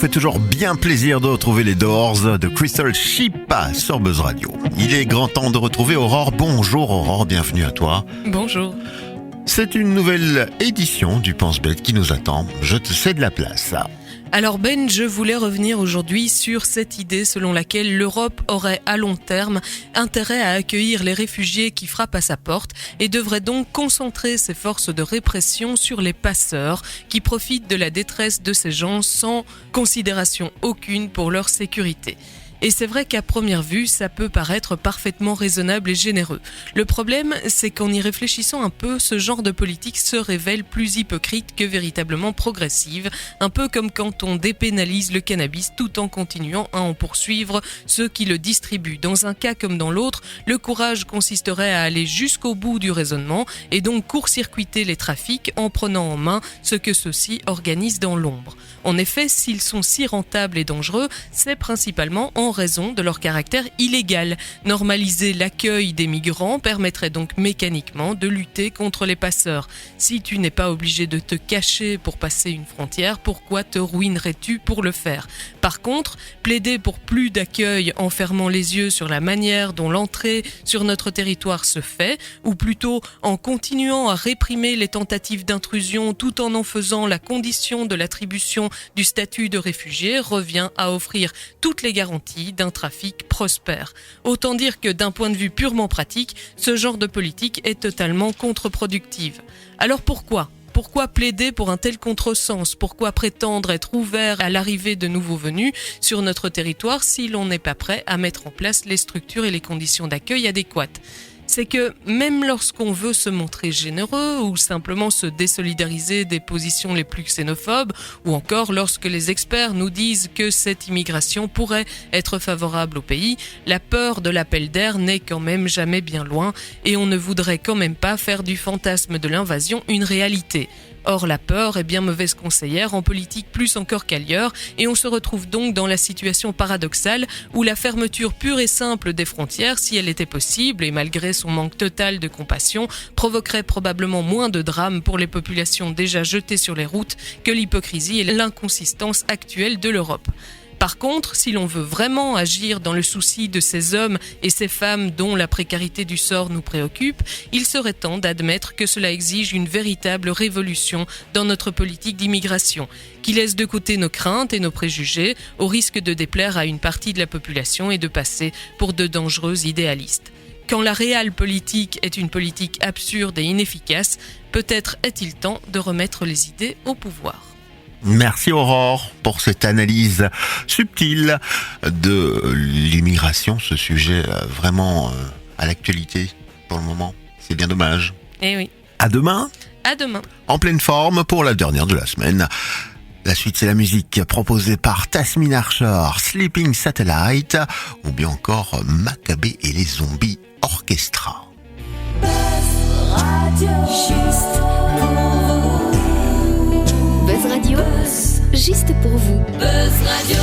fait toujours bien plaisir de retrouver les Doors de Crystal Shipa sur Buzz Radio. Il est grand temps de retrouver Aurore. Bonjour Aurore, bienvenue à toi. Bonjour. C'est une nouvelle édition du Pense-Bête qui nous attend. Je te cède la place. Alors Ben, je voulais revenir aujourd'hui sur cette idée selon laquelle l'Europe aurait à long terme intérêt à accueillir les réfugiés qui frappent à sa porte et devrait donc concentrer ses forces de répression sur les passeurs qui profitent de la détresse de ces gens sans considération aucune pour leur sécurité. Et c'est vrai qu'à première vue, ça peut paraître parfaitement raisonnable et généreux. Le problème, c'est qu'en y réfléchissant un peu, ce genre de politique se révèle plus hypocrite que véritablement progressive, un peu comme quand on dépénalise le cannabis tout en continuant à en poursuivre ceux qui le distribuent. Dans un cas comme dans l'autre, le courage consisterait à aller jusqu'au bout du raisonnement et donc court-circuiter les trafics en prenant en main ce que ceux-ci organisent dans l'ombre. En effet, s'ils sont si rentables et dangereux, c'est principalement en raison de leur caractère illégal. Normaliser l'accueil des migrants permettrait donc mécaniquement de lutter contre les passeurs. Si tu n'es pas obligé de te cacher pour passer une frontière, pourquoi te ruinerais-tu pour le faire ? Par contre, plaider pour plus d'accueil en fermant les yeux sur la manière dont l'entrée sur notre territoire se fait, ou plutôt en continuant à réprimer les tentatives d'intrusion tout en faisant la condition de l'attribution du statut de réfugié, revient à offrir toutes les garanties d'un trafic prospère. Autant dire que d'un point de vue purement pratique, ce genre de politique est totalement contre-productive. Alors pourquoi ? Pourquoi plaider pour un tel contresens ? Pourquoi prétendre être ouvert à l'arrivée de nouveaux venus sur notre territoire si l'on n'est pas prêt à mettre en place les structures et les conditions d'accueil adéquates ? C'est que même lorsqu'on veut se montrer généreux ou simplement se désolidariser des positions les plus xénophobes, ou encore lorsque les experts nous disent que cette immigration pourrait être favorable au pays, la peur de l'appel d'air n'est quand même jamais bien loin et on ne voudrait quand même pas faire du fantasme de l'invasion une réalité. Or, la peur est bien mauvaise conseillère en politique plus encore qu'ailleurs et on se retrouve donc dans la situation paradoxale où la fermeture pure et simple des frontières, si elle était possible et malgré son manque total de compassion, provoquerait probablement moins de drames pour les populations déjà jetées sur les routes que l'hypocrisie et l'inconsistance actuelle de l'Europe. Par contre, si l'on veut vraiment agir dans le souci de ces hommes et ces femmes dont la précarité du sort nous préoccupe, il serait temps d'admettre que cela exige une véritable révolution dans notre politique d'immigration, qui laisse de côté nos craintes et nos préjugés, au risque de déplaire à une partie de la population et de passer pour de dangereux idéalistes. Quand la réelle politique est une politique absurde et inefficace, peut-être est-il temps de remettre les idées au pouvoir. Merci Aurore pour cette analyse subtile de l'immigration, ce sujet vraiment à l'actualité pour le moment. C'est bien dommage. Eh oui. À demain. À demain. En pleine forme pour la dernière de la semaine. La suite, c'est la musique proposée par Tasmin Archer, Sleeping Satellite, ou bien encore Maccabée et les Zombies Orchestra. Buzz Radio, juste pour vous. Buzz Radio, juste pour vous. Buzz Radio.